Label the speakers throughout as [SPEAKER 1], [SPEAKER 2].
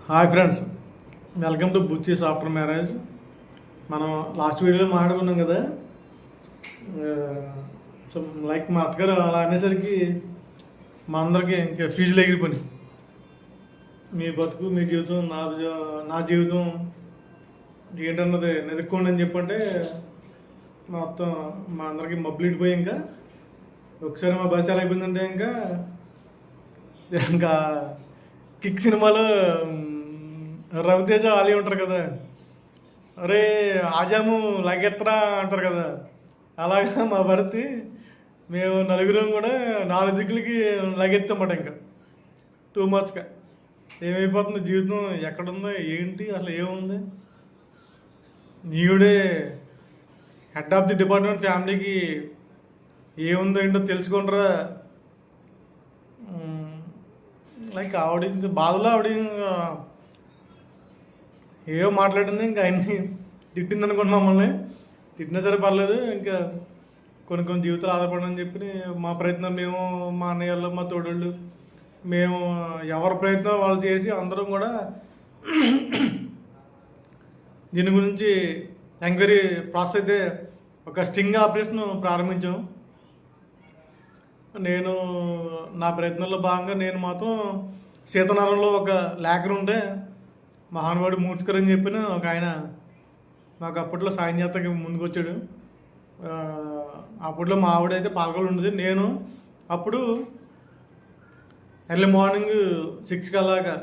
[SPEAKER 1] Hi friends, welcome to Buchi's after marriage. మనం last వీడియోలో మాట్లాడుకున్నాం కదా. సో లైక్ మా అత్తగారు అలా అనేసరికి మా అందరికీ ఇంకా ఫీజులు ఎగిరిపోయి, మీ బతుకు మీ జీవితం నా జీవితం ఏంటన్నది వెతుక్కోండి అని చెప్పంటే మొత్తం మా అందరికీ మబ్బులిడిపోయి ఇంకా ఒకసారి మా బస్ ఎలా అయిపోయిందంటే ఇంకా కిక్ సినిమాలో రవితేజ ఆలి ఉంటారు కదా, అరే ఆజాము లాగెత్తరా అంటారు కదా, అలాగా మా భర్తీ మేము నలుగురం కూడా 4 దిక్కులకి లాగెత్తామట. ఇంకా టూ మచ్గా ఏమైపోతుంది జీవితం, ఎక్కడుందో ఏంటి అసలు ఏముంది. నీవుడే హెడ్ ఆఫ్ ది డిపార్ట్మెంట్, ఫ్యామిలీకి ఏముందో ఏంటో తెలుసుకుంటారా. లైక్ ఆవిడ ఇంకా బాధలో ఆవిడ ఏవో మాట్లాడింది, ఇంకా ఆయన్ని తిట్టింది అనుకోండి. మమ్మల్ని తిట్టినా సరే పర్లేదు, ఇంకా కొన్ని జీవితాలు ఆధారపడని చెప్పి మా ప్రయత్నం మేము, మా అన్నయ్యలు, మా తోడళ్ళు, మేము ఎవరి ప్రయత్నం వాళ్ళు చేసి అందరం కూడా దీని గురించి ఎంక్వైరీ ప్రాసెస్ అయితే ఒక స్టింగ్ ఆపరేషన్ ప్రారంభించాం. నేను నా ప్రయత్నంలో భాగంగా నేను మాత్రం సీతనగరంలో ఒక లేఖరు ఉంటే మహానుభావుడు మూర్తికర్ అని చెప్పిన ఒక ఆయన మాకు అప్పట్లో సాయం చేతకి ముందుకు వచ్చాడు. అప్పట్లో మా ఆవిడైతే పాలకొల్లు ఉండేది. నేను అప్పుడు ఎర్లీ మార్నింగ్ 6కి అలాగా,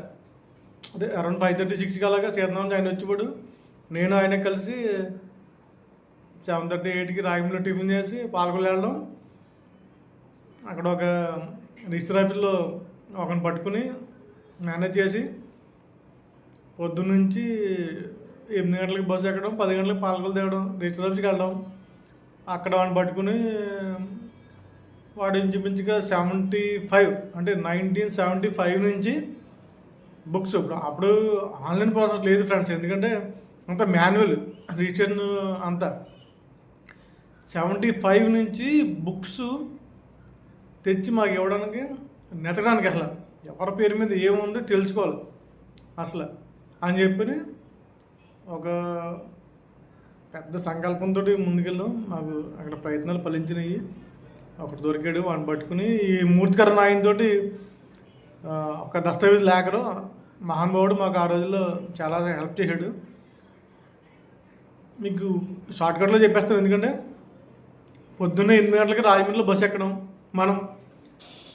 [SPEAKER 1] అదే అరౌండ్ 5:30, 6కి అలాగా సీతనగరం ఆయన వచ్చేవాడు. నేను ఆయన కలిసి 7:30, 8కి రాయములో టిఫిన్ చేసి పాలకొల్లు వెళ్ళడం. అక్కడ ఒక రిజిస్టర్ ఆఫీస్లో ఒకరిని పట్టుకుని మేనేజ్ చేసి పొద్దున్నుంచి 8 గంటలకి బస్సు ఎక్కడం, 10 గంటలకు పాలకొల్లు తేవడం, రిజిస్టర్ ఆఫీస్కి వెళ్ళడం. అక్కడ వాడిని పట్టుకుని వాడు ఇంచుమించుగా 75 అంటే 1975 నుంచి బుక్స్. అప్పుడు ఆన్లైన్ ప్రాసెస్ లేదు ఫ్రెండ్స్, ఎందుకంటే అంత మాన్యువల్ రిజిస్ట్రేషన్ అంతా. 75 నుంచి బుక్స్ తెచ్చి మాకు ఇవ్వడానికి, నెతకడానికి అసలు ఎవరి పేరు మీద ఏముందో తెలుసుకోవాలి అసలు అని చెప్పి ఒక పెద్ద సంకల్పంతో ముందుకెళ్ళాం. మాకు అక్కడ ప్రయత్నాలు ఫలించినాయి. ఒకటి దొరికాడు, వాడిని పట్టుకుని ఈ మూర్తికరణ ఆయనతోటి ఒక దస్తావేజ్ లేఖరు మహానుభావుడు మాకు ఆ రోజుల్లో చాలా హెల్ప్ చేశాడు. మీకు షార్ట్కట్లో చెప్పేస్తాను, ఎందుకంటే పొద్దున్నే 8 గంటలకి రాజమండ్రిలో బస్సు ఎక్కడం, మనం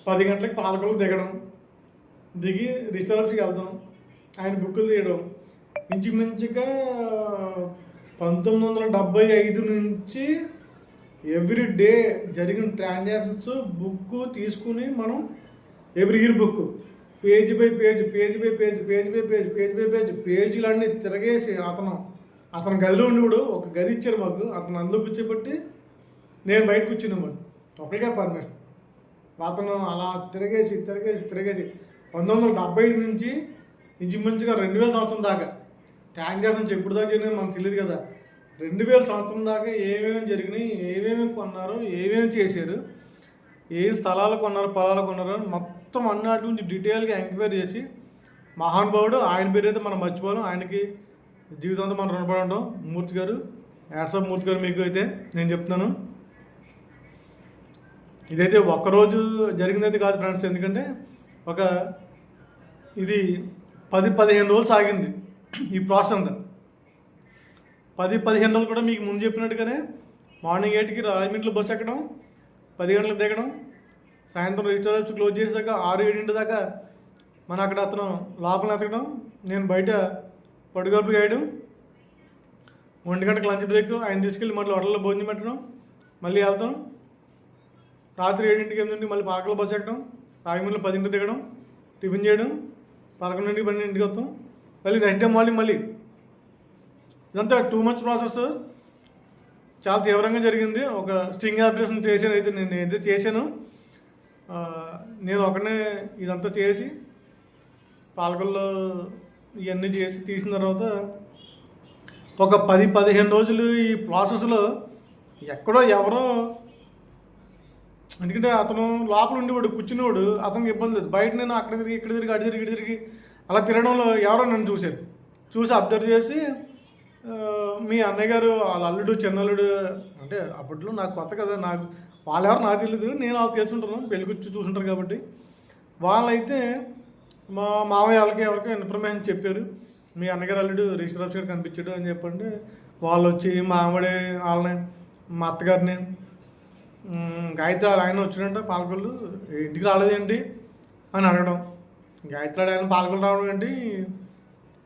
[SPEAKER 1] 10 గంటలకి పాలకొల్లు దిగడం, దిగి రిజిస్టర్ ఆఫీస్కి వెళ్దాం, ఆయన బుక్కులు తీయడం. ఇంచుమించుగా 1975 నుంచి ఎవ్రీ డే జరిగిన ట్రాన్సాక్షన్స్ బుక్ తీసుకుని మనం every year book page by page, page by page, page by page, page by page, పేజీలన్నీ తిరగేసి అతను గదిలో ఉండేవాడు. ఒక గది ఇచ్చారు మాకు, అతను అందులో కూర్చోబెట్టి నేను బయట కూర్చున్నాడు, ఒకరికే పర్మిషన్. అతను అలా తిరగేసి 1975 నుంచి ఇంచుమించుగా 2000 సంవత్సరం దాకా ట్రాన్సాక్షన్స్ ఎప్పుడు దాకా జరిగినాయి మనకు తెలియదు కదా. 2000 సంవత్సరం దాకా ఏమేమి జరిగినాయి, ఏమేమి కొన్నారు, ఏమేమి చేశారు, ఏ స్థలాలు కొన్నారు, పొలాలు కొన్నారు, మొత్తం అన్నిటి గురించి డీటెయిల్గా ఎంక్వైరీ చేసి మహానుభావుడు, ఆయన పేరు అయితే మనం మర్చిపోలేం. ఆయనకి జీవితంతో మనం రుణపడి ఉంటాం. మూర్తి గారు, వాట్సాప్ మూర్తి గారు, మీకు అయితే నేను చెప్తున్నాను, ఇదైతే ఒక్కరోజు జరిగిందైతే కాదు ఫ్రెండ్స్. ఎందుకంటే ఇది 10-15 రోజులు సాగింది ఈ ప్రాసెస్ అంతా. 10-15 రోజులు కూడా మీకు ముందు చెప్పినట్టుగానే మార్నింగ్ 8కి రాజమండ్రిలో బస్సు ఎక్కడం, 10 గంటలకు దిగడం, సాయంత్రం రిజిస్టర్ ఆఫీస్ క్లోజ్ చేసాక 6-7 దాకా మన అక్కడ అతను లోపల ఎతకడం, నేను బయట పడుగడుపు వేయడం, 1 గంటకు లంచ్ బ్రేక్, ఆయన తీసుకెళ్ళి మళ్ళీ హోటల్లో భోజనం పెట్టడం, మళ్ళీ వెళ్తాం. రాత్రి 7కి 8కి మళ్ళీ పాలకొల్లు బస్సు ఎక్కడం, రాజమండ్రిలో 10కి దిగడం, టిఫిన్ చేయడం, 11కి 12కి వస్తాం, మళ్ళీ నెక్స్ట్ డే మార్నింగ్ మళ్ళీ. ఇదంతా 2 months ప్రాసెస్, చాలా తీవ్రంగా జరిగింది. ఒక స్టింగ్ ఆపరేషన్ చేశాను, అయితే నేను ఏదైతే చేశాను, నేను ఒకనే ఇదంతా చేసి పాలకొల్లో ఇవన్నీ చేసి తీసిన తర్వాత ఒక 10-15 రోజులు ఈ ప్రాసెస్లో ఎక్కడో ఎవరో, ఎందుకంటే అతను లోపల ఉండేవాడు, కూర్చునేవాడు, అతనికి ఇబ్బంది లేదు. బయట నేను అక్కడ తిరిగి ఇక్కడ తిరిగి అటు తిరిగి అలా తిరగడంలో ఎవరో నన్ను చూశారు. చూసి అబ్జర్వ్ చేసి మీ అన్నయ్య గారు వాళ్ళ అల్లుడు చిన్నల్లుడు అంటే అప్పట్లో నాకు కొత్త కదా, నాకు వాళ్ళెవరు నాకు తెలియదు, నేను వాళ్ళు తెలుసుంటాను, పెళ్ళికొచ్చి చూసుంటారు కాబట్టి. వాళ్ళైతే మా మామయ్య వాళ్ళకి ఎవరికో ఇన్ఫర్మేషన్ చెప్పారు, మీ అన్నగారు అల్లుడు రిజిస్టర్ ఆఫీస్ గారు కనిపించాడు అని చెప్పండి. వాళ్ళు వచ్చి మా ఆవిడ వాళ్ళని మా అత్తగారిని గాయత్రి ఆయన వచ్చిందంటే పాలకొల్లు ఇంటికి రాలేదేంటి అని అడగడం. గాయత్రి ఆయన పాలకొల్లు రావడం ఏంటి,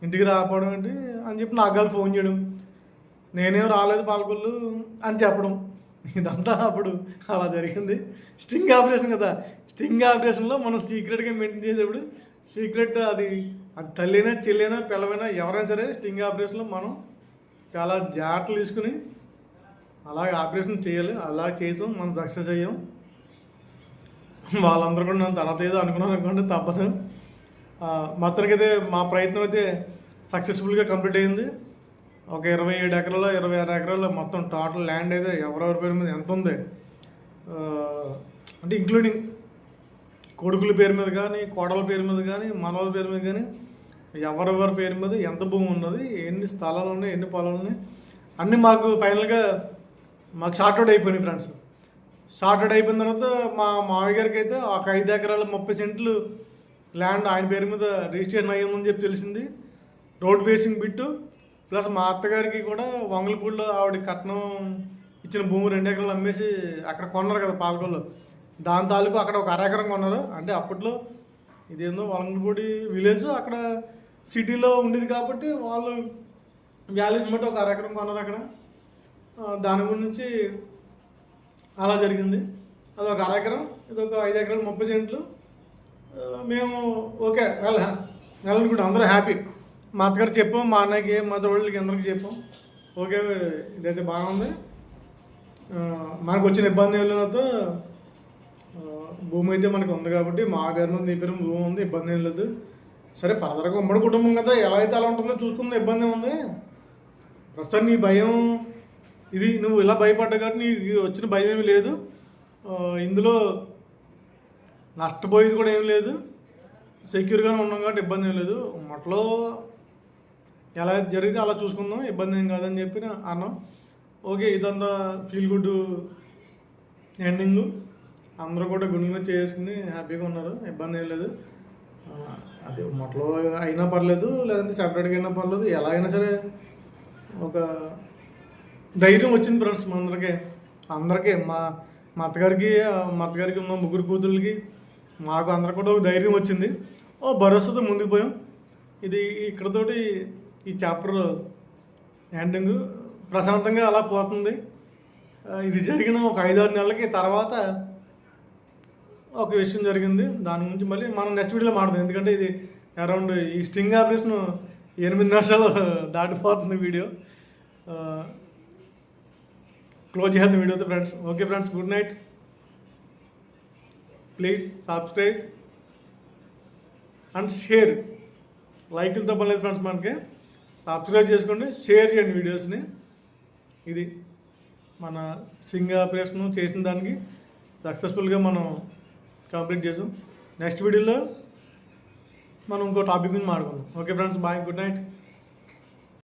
[SPEAKER 1] ఇంటికి రాకపోవడం ఏంటి అని చెప్పి నాకు గారు ఫోన్ చేయడం, నేనేం రాలేదు పాలకొల్లు అని చెప్పడం. ఇదంతా అప్పుడు అలా జరిగింది. స్టింగ్ ఆపరేషన్ కదా, స్టింగ్ ఆపరేషన్లో మనం సీక్రెట్గా మెయింటైన్ చేసేప్పుడు సీక్రెట్ అది తల్లినా చెల్లైనా పిల్లవైనా ఎవరైనా సరే స్టింగ్ ఆపరేషన్లో మనం చాలా జాగ్రత్తలు తీసుకుని అలాగే ఆపరేషన్ చేయాలి. అలా చేసాం, మనం సక్సెస్ అయ్యాం. వాళ్ళందరూ కూడా నన్ను తర్వాత ఏదో అనుకున్నాను అనుకోండి, తప్పదు. మొత్తానికైతే మా ప్రయత్నం అయితే సక్సెస్ఫుల్గా కంప్లీట్ అయింది. ఒక 27 ఎకరాలు 26 ఎకరాలు మొత్తం టోటల్ ల్యాండ్ అయితే ఎవరెవరి పేరు మీద ఎంత ఉంది అంటే ఇంక్లూడింగ్ కొడుకుల పేరు మీద కానీ, కోడల పేరు మీద కానీ, మనవల పేరు మీద కానీ, ఎవరెవరి పేరు మీద ఎంత భూమి ఉన్నది, ఎన్ని స్థలాలు ఉన్నాయి, ఎన్ని పొలాలు ఉన్నాయి అన్నీ మాకు ఫైనల్గా మాకు షార్ట్అవుట్ అయిపోయినాయి ఫ్రెండ్స్. షార్ట్అవుట్ అయిపోయిన తర్వాత మా మావయ్య గారికి అయితే ఒక 5 ఎకరాల 30 సెంట్లు ల్యాండ్ ఆయన పేరు మీద రిజిస్ట్రేషన్ అయ్యిందని చెప్పి తెలిసింది. రోడ్ ఫేసింగ్ బిట్టు ప్లస్ మా అత్తగారికి కూడా వంగలపూడిలో ఆవిడ కట్నం ఇచ్చిన భూమి 2 ఎకరాలు అమ్మేసి అక్కడ కొన్నారు కదా పాలకొల్లో, దాని తాలూకు అక్కడ ఒక 1/2 ఎకరం కొన్నారు. అంటే అప్పట్లో ఇదేందో వంగలపూడి విలేజ్ అక్కడ సిటీలో ఉండేది కాబట్టి వాళ్ళు వ్యాలీస్ బట్టి ఒక 1/2 ఎకరం కొన్నారు అక్కడ. దాని గురించి అలా జరిగింది. అది ఒక 1/2 ఎకరం, ఇది ఒక 5 ఎకరాలు 30 సెంట్లు. మేము ఓకే వెళ్ళనుకుంటాం, అందరూ హ్యాపీ. మా అత్తగారు చెప్పాం, మా అన్నయ్యకి మా తోళ్ళకి అందరికి చెప్పాం, ఓకే ఇదైతే బాగుంది, మనకు వచ్చిన ఇబ్బంది ఏం లేదు, భూమి అయితే మనకు ఉంది కాబట్టి మా పేరు మీద నీ పేరు భూమి ఉంది, ఇబ్బంది ఏం లేదు, సరే ఫర్దర్గా ఉమ్మడి కుటుంబం కదా ఎలా అయితే అలా ఉంటుందో చూసుకుందా, ఇబ్బంది ఉంది, ప్రస్తుతం నీ భయం ఇది నువ్వు ఇలా భయపడ్డా కాబట్టి నీకు వచ్చిన భయం ఏమీ లేదు, ఇందులో నష్టపోయేది కూడా ఏం లేదు, సెక్యూర్గానే ఉన్నాం కాబట్టి ఇబ్బంది ఏం లేదు, మొట్టలో ఎలా జరిగితే అలా చూసుకుందాం, ఇబ్బంది ఏం కాదని చెప్పి అన్నాం. ఓకే ఇదంతా ఫీల్ గుడ్ ఎండింగు, అందరూ కూడా గుండెల మీద చేసుకుని హ్యాపీగా ఉన్నారు, ఇబ్బంది ఏం లేదు. అది మొట్టలో అయినా పర్లేదు, లేదంటే సెపరేట్గా అయినా పర్లేదు, ఎలా అయినా సరే ఒక ధైర్యం వచ్చింది ఫ్రెండ్స్ మా అందరికీ మా అత్తగారికి ఉన్న 3 కూతుళ్ళకి మాకు అందరికి కూడా ఒక ధైర్యం వచ్చింది, ఓ భరోసాతో ముందుకు పోయాం. ఇది ఇక్కడతోటి ఈ చాప్టర్ ఎండింగ్ ప్రశాంతంగా అలా పోతుంది. ఇది జరిగిన ఒక 5-6 నెలలకి తర్వాత ఒక విషయం జరిగింది, దాని గురించి మళ్ళీ మనం నెక్స్ట్ వీడియోలో మాట్లాడదాం. ఎందుకంటే ఇది అరౌండ్ ఈ స్టింగ్ ఆపరేషన్ 8 నిమిషాలు దాటిపోతుంది వీడియో. క్లోజ్ చేద్దాం వీడియోతో friends. Okay friends, good night. Please subscribe and share. లైక్లతో పని లేదు ఫ్రెండ్స్, మనకి సబ్స్క్రైబ్ చేసుకోండి, షేర్ చేయండి వీడియోస్ని. ఇది మన స్టింగ్ ఆపరేషన్ చేసిన దానికి సక్సెస్ఫుల్గా మనం కంప్లీట్ చేసాం. నెక్స్ట్ వీడియోలో మనం ఇంకో టాపిక్ గురించి మాట్లాడుకుందాం. Okay friends, bye, good night.